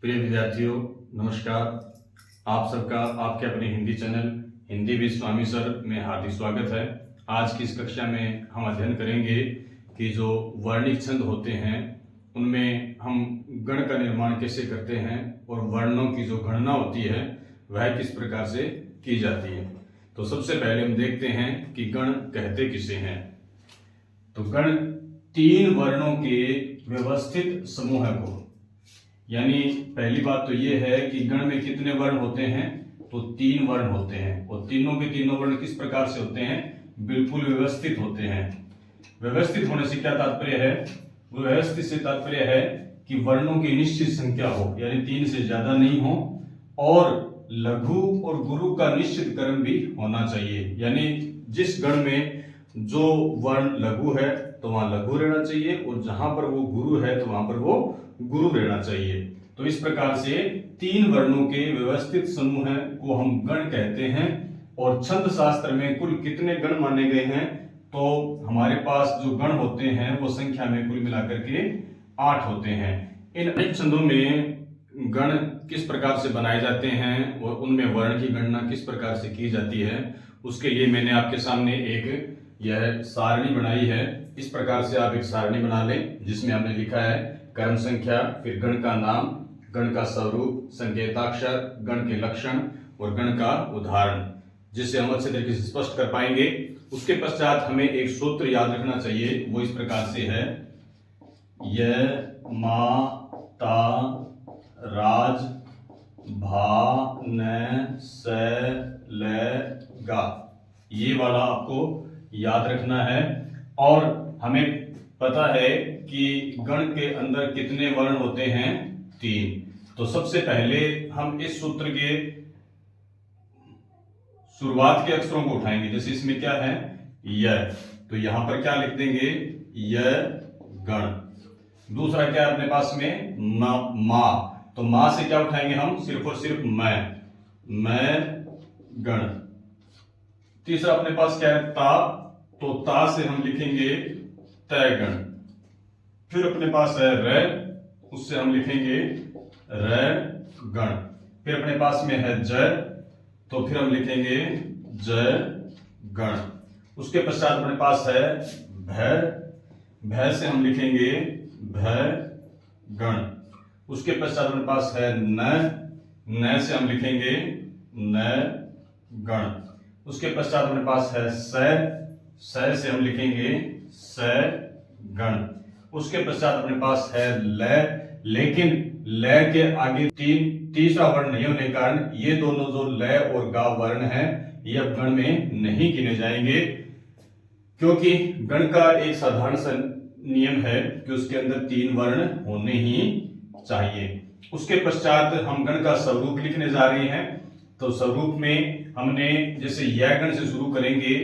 प्रिय विद्यार्थियों, नमस्कार। आप सबका आपके अपने Hindi channel Hindi with Swami sir में हार्दिक स्वागत है। आज की इस कक्षा में हम अध्ययन करेंगे कि जो वर्णिक छंद होते हैं उनमें हम गण का निर्माण कैसे करते हैं और वर्णों की जो गणना होती है वह किस प्रकार से की जाती है। तो सबसे पहले हम देखते हैं कि गण कहते किसे हैं। तो गण तीन वर्णों के व्यवस्थित समूह को, यानी पहली बात तो यह है कि गण में कितने वर्ण होते हैं, तो तीन वर्ण होते हैं। और तीनों के तीनों वर्ण किस प्रकार से होते हैं, बिल्कुल व्यवस्थित होते हैं। व्यवस्थित होने से क्या तात्पर्य है, व्यवस्थित से तात्पर्य है कि वर्णों की निश्चित संख्या हो, यानी तीन से ज्यादा नहीं हो, और लघु और गुरु का निश्चित क्रम भी होना चाहिए। यानी जिस गण में जो वर्ण लघु है तो वहां लघु रहना चाहिए, और जहां पर वो गुरु है तो वहां पर वो गुरु रहना चाहिए। तो इस प्रकार से तीन वर्णों के व्यवस्थित समूह को हम गण कहते हैं। और छंद शास्त्र में कुल कितने गण माने गए हैं, तो हमारे पास जो गण होते हैं वो संख्या में कुल मिलाकर के 8 होते हैं। इन अनेक छंदों में गण किस प्रकार से बनाए जाते हैं और उनमें वर्ण की गणना किस प्रकार से की जाती है, उसके लिए मैंने आपके सामने एक यह सारणी बनाई है। इस प्रकार से आप एक सारणी बना लें जिसमें हमने लिखा है क्रम संख्या, फिर गण का नाम, गण का स्वरूप, संकेताक्षर, गण के लक्षण और गण का उदाहरण, जिससे हम अच्छे तरीके से स्पष्ट कर पाएंगे। उसके पश्चात हमें एक सूत्र याद रखना चाहिए, वो इस प्रकार से है य मा ता राज भा न स ल गा, ये वाला आपको याद रखना है। और हमें पता है कि गण के अंदर कितने वर्ण होते हैं, तीन। तो सबसे पहले हम इस सूत्र के शुरुआत के अक्षरों को उठाएंगे। जैसे इसमें क्या है, य, तो यहां पर क्या लिख देंगे, य गण। दूसरा क्या है अपने पास में, मा, तो मा से क्या उठाएंगे हम, सिर्फ और सिर्फ मैं गण। तीसरा अपने पास क्या है, ता, तो ता से हम लिखेंगे तय गण। फिर अपने पास है र, उससे हम लिखेंगे र गण। फिर अपने पास में है ज, तो फिर हम लिखेंगे ज गण। उसके पश्चात अपने पास है भय से हम लिखेंगे भय गण। उसके पश्चात अपने पास है न से हम लिखेंगे न गण। उसके पश्चात अपने पास है स से हम लिखेंगे स गण। उसके पश्चात अपने पास है ल, लेकिन ल के आगे तीसरा वर्ण नहीं होने के कारण ये दोनों जो ल और गा वर्ण हैं ये अब गण में नहीं गिने जाएंगे, क्योंकि गण का एक साधारण सा नियम है कि उसके अंदर तीन वर्ण होने ही चाहिए। उसके पश्चात हम गण का स्वरूप लिखने जा रहे हैं। तो स्वरूप में हमने जैसे य गण से शुरू करेंगे,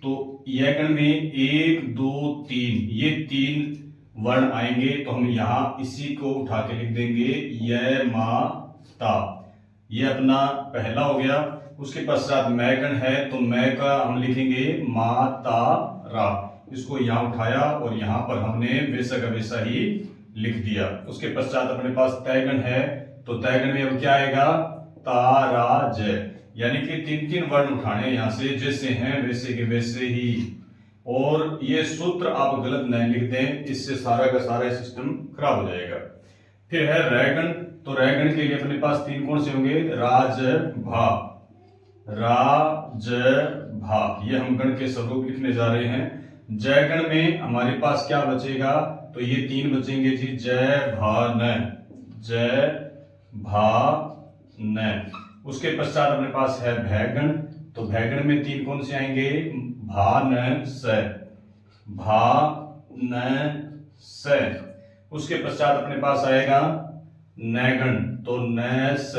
तो य गण में 1 2 3 ये तीन वर्ण आएंगे। तो हम यहाँ इसी को उठा के लिख देंगे य मा ता, ये अपना पहला हो गया। उसके पश्चात मैं गण है, तो मैं का हम लिखेंगे मा ता रा, इसको यहाँ उठाया और यहाँ पर हमने वैसा का वैसा ही लिख दिया। उसके पश्चात अपने पास तय गण है, तो तय गण में अब क्या आएगा, ता रा ज, यानी कि तीन तीन वर्ण उठाने यहाँ से, जैसे हैं वैसे के वैसे ही। और ये सूत्र आप गलत नहीं लिख दें, इससे सारा का सारा सिस्टम खराब हो जाएगा। फिर है रैगण, तो रैगण के लिए अपने पास तीन कौन से होंगे, राज भा, राज भा, ये हम गण के स्वरूप लिखने जा रहे हैं। जय गण में हमारे पास क्या बचेगा, तो ये तीन बचेंगे जी, जय भा न, जय भा न। उसके पश्चात अपने पास है भयगण, तो भयगण में तीन कौन से आएंगे, भा न स, भा न स। उसके पश्चात अपने पास आएगा नैगण, तो न स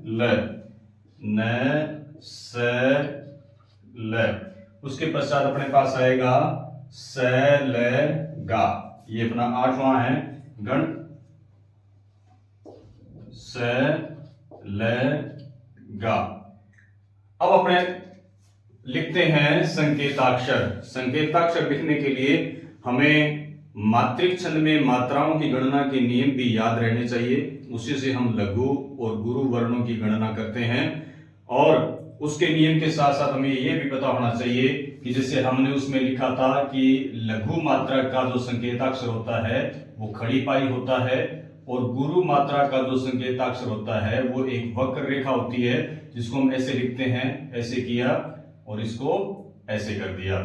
ल, न स ल। उसके पश्चात अपने पास आएगा स ल गा, ये अपना 8वां है गण, स ल गा। अब अपने लिखते हैं संकेताक्षर। संकेताक्षर लिखने के लिए हमें मात्रिक छंद में मात्राओं की गणना के नियम भी याद रहने चाहिए। उसी से हम लघु और गुरु वर्णों की गणना करते हैं। और उसके नियम के साथ साथ हमें यह भी पता होना चाहिए कि जैसे हमने उसमें लिखा था कि लघु मात्रा का जो संकेताक्षर होता है वो खड़ी पाई होता है, और गुरु मात्रा का जो संकेताक्षर होता है वो एक वक्र रेखा होती है, जिसको हम ऐसे लिखते हैं, ऐसे किया और इसको ऐसे कर दिया।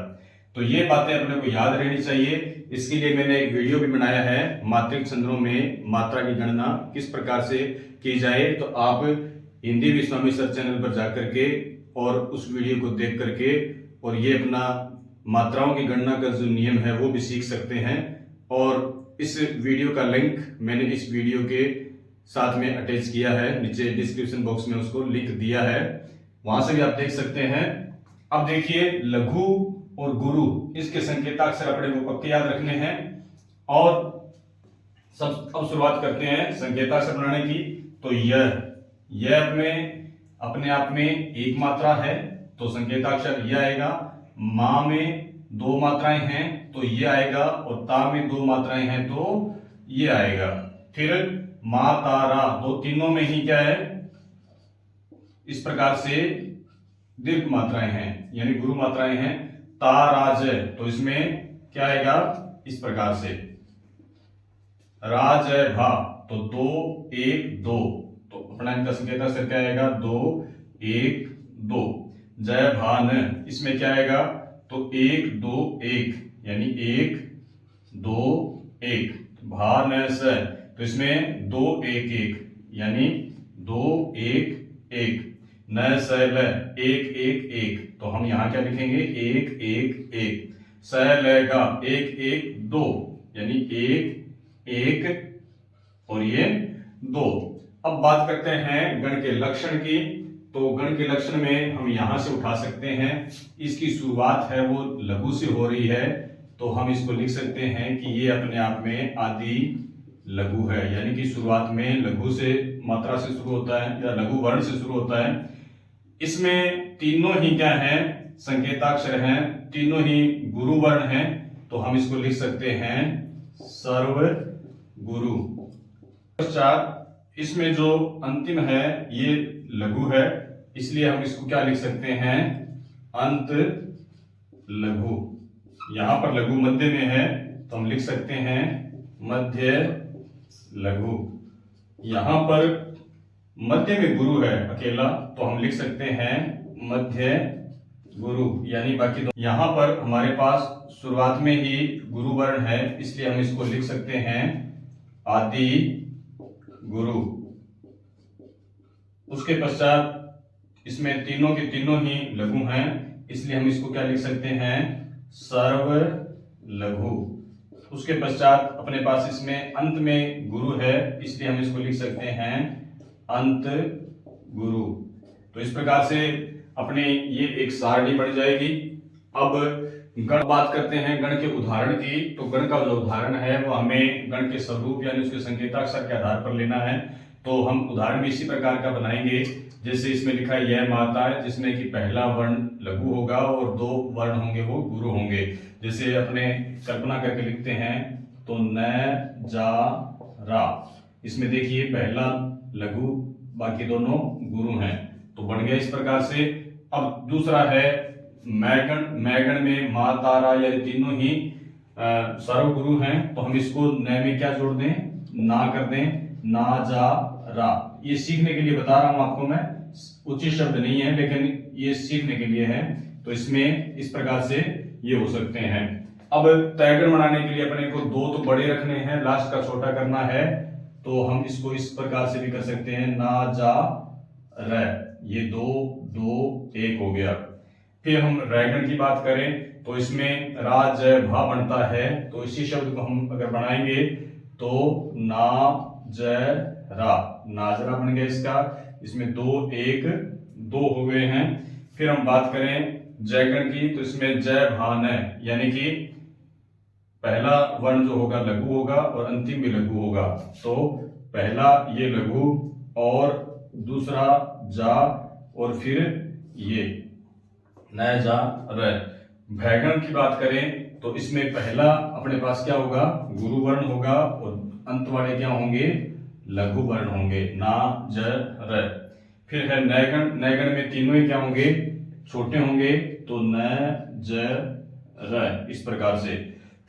तो ये बातें अपने को याद रहनी चाहिए। इसके लिए मैंने एक वीडियो भी बनाया है, मात्रिक छंदों में मात्रा की गणना किस प्रकार से की जाए। तो आप हिंदी विश्वामी सर चैनल पर जाकर के और उस वीडियो को देख करके और ये अपना मात्राओं की गणना का जो नियम है वो भी सीख सकते हैं। और इस वीडियो का लिंक मैंने इस वीडियो के साथ में अटैच किया है, नीचे डिस्क्रिप्शन बॉक्स में उसको लिंक दिया है, वहां से भी आप देख सकते हैं। अब देखिए लघु और गुरु, इसके संकेताक्षर अपने को पक्के याद रखने हैं। और अब शुरुआत करते हैं संकेताक्षर बनाने की। तो यह में अपने आप में एक मात्रा है तो संकेताक्षर यह आएगा। मां में 2 मात्राएं हैं तो ये आएगा, और ता में 2 मात्राएं हैं तो ये आएगा। फिर मा ता रा, तो तीनों में ही क्या है, इस प्रकार से दीर्घ मात्राएं हैं यानी गुरु मात्राएं हैं। ता राज, तो इसमें क्या आएगा, इस प्रकार से। राज भा, तो 2 1 2, तो अपना इनका संकेताक्षर क्या आएगा, 2 1 2। जय भान, इसमें क्या आएगा, तो 1 2 1 यानी 1 2 1। भान स, तो इसमें 2 1 1 यानी 2 1 1। न सल 1 1 1, तो हम यहां क्या लिखेंगे, 1 1 1। सलेगा 1 1 2 यानी 1 1 और ये 2। अब बात करते हैं गण के लक्षण की। तो गण के लक्षण में हम यहां से उठा सकते हैं, इसकी शुरुआत है वो लघु से हो रही है, तो हम इसको लिख सकते हैं कि ये अपने आप में आदि लघु है, यानी कि शुरुआत में लघु से मात्रा से शुरू होता है या लघु वर्ण से शुरू होता है। इसमें तीनों ही क्या हैं, संकेताक्षर हैं, तीनों ही गुरु वर्ण हैं, तो हम इसको लिख सकते हैं सर्व गुरु। पश्चात इसमें जो अंतिम है ये लघु है, इसलिए हम इसको क्या लिख सकते हैं, अंत लघु। यहां पर लघु मध्य में है तो हम लिख सकते हैं मध्य लघु। यहां पर मध्य में गुरु है अकेला, तो हम लिख सकते हैं मध्य गुरु, यानी बाकी दो। यहां पर हमारे पास शुरुआत में ही गुरु वर्ण है, इसलिए हम इसको लिख सकते हैं आदि गुरु। उसके पश्चात इसमें तीनों के तीनों ही लघु हैं, इसलिए हम इसको क्या लिख सकते हैं, सर्व लघु। उसके पश्चात अपने पास इसमें अंत में गुरु है, इसलिए हम इसको लिख सकते हैं अंत गुरु। तो इस प्रकार से अपने ये एक सारणी बन जाएगी। अब गण बात करते हैं गण के उदाहरण की। तो गण का जो उदाहरण है वो हमें गण के स्वरूप यानी उसके संकेताक्षर के आधार पर लेना है। तो हम उदाहरण भी इसी प्रकार का बनाएंगे, जैसे इसमें लिखा है यह माता है, जिसमें कि पहला वर्ण लघु होगा और 2 वर्ण होंगे वो गुरु होंगे। जैसे अपने कल्पना करके लिखते हैं तो न जा रा, इसमें देखिए पहला लघु बाकी दोनों गुरु हैं, तो बन गया इस प्रकार से। अब दूसरा है मैगण। मैगण में मा तारा ये तीनों ही सर्व गुरु हैं, तो हम इसको न में क्या जोड़ दें, ना कर दें, ना जा रा। ये सीखने के लिए बता रहा हूं आपको मैं, उचित शब्द नहीं है लेकिन ये सीखने के लिए है। तो इसमें इस प्रकार से ये हो सकते हैं। अब तैगण बनाने के लिए अपने को 2 तो बड़े रखने हैं, लास्ट का छोटा करना है, तो हम इसको इस प्रकार से भी कर सकते हैं ना जा र, ये 2 2 1 हो गया। फिर हम रैगण की बात करें तो इसमें रा जय भा बनता है, तो इसी शब्द को हम अगर बनाएंगे तो ना जय रा, नाजरा बन गया इसका। इसमें 2 1 2 हो गए हैं। फिर हम बात करें जयगण की, तो इसमें जय भान है, यानी कि पहला वर्ण जो होगा लघु होगा और अंतिम भी लघु होगा। तो पहला ये लघु और दूसरा जा और फिर ये न जा र। भैगण की बात करें तो इसमें पहला अपने पास क्या होगा, गुरु वर्ण होगा और अंत वाले क्या होंगे, लघु वर्ण होंगे, ना, ज, र। फिर है नयगण। नयगण में तीनों ही क्या होंगे, छोटे होंगे, तो न, ज, र, इस प्रकार से।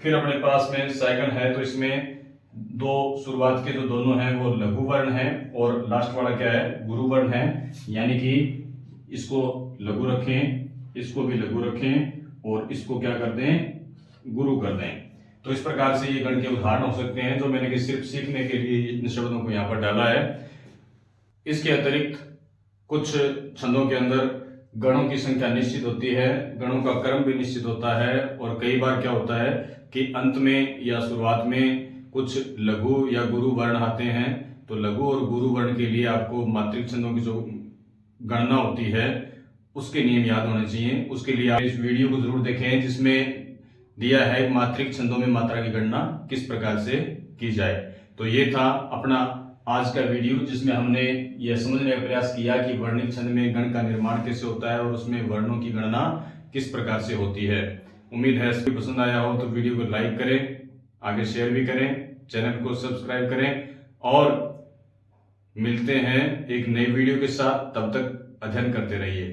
फिर अपने पास में सैगण है, तो इसमें दो शुरुआत के जो दोनों हैं वो लघु वर्ण है, और लास्ट वाला क्या है, गुरु वर्ण है। यानी कि इसको लघु रखें, इसको भी लघु रखें, और इसको क्या कर दें, गुरु कर दें। तो इस प्रकार से ये गण के उदाहरण हो सकते हैं, जो मैंने कि सिर्फ सीखने के लिए इन शब्दों को यहाँ पर डाला है। इसके अतिरिक्त कुछ छंदों के अंदर गणों की संख्या निश्चित होती है, गणों का क्रम भी निश्चित होता है, और कई बार क्या होता है कि अंत में या शुरुआत में कुछ लघु या गुरु वर्ण आते हैं। तो लघु और गुरु वर्ण के लिए आपको मात्रिक छंदों की जो गणना होती है उसके नियम याद होने चाहिए। उसके लिए आप इस वीडियो को जरूर देखें, जिसमें दिया है मात्रिक छंदों में मात्रा की गणना किस प्रकार से की जाए। तो ये था अपना आज का वीडियो, जिसमें हमने यह समझने का प्रयास किया कि वर्णिक छंद में गण का निर्माण कैसे होता है और उसमें वर्णों की गणना किस प्रकार से होती है। उम्मीद है सभी पसंद आया हो तो वीडियो को लाइक करें, आगे शेयर भी करें, चैनल को सब्सक्राइब करें, और मिलते हैं एक नई वीडियो के साथ। तब तक अध्ययन करते रहिए।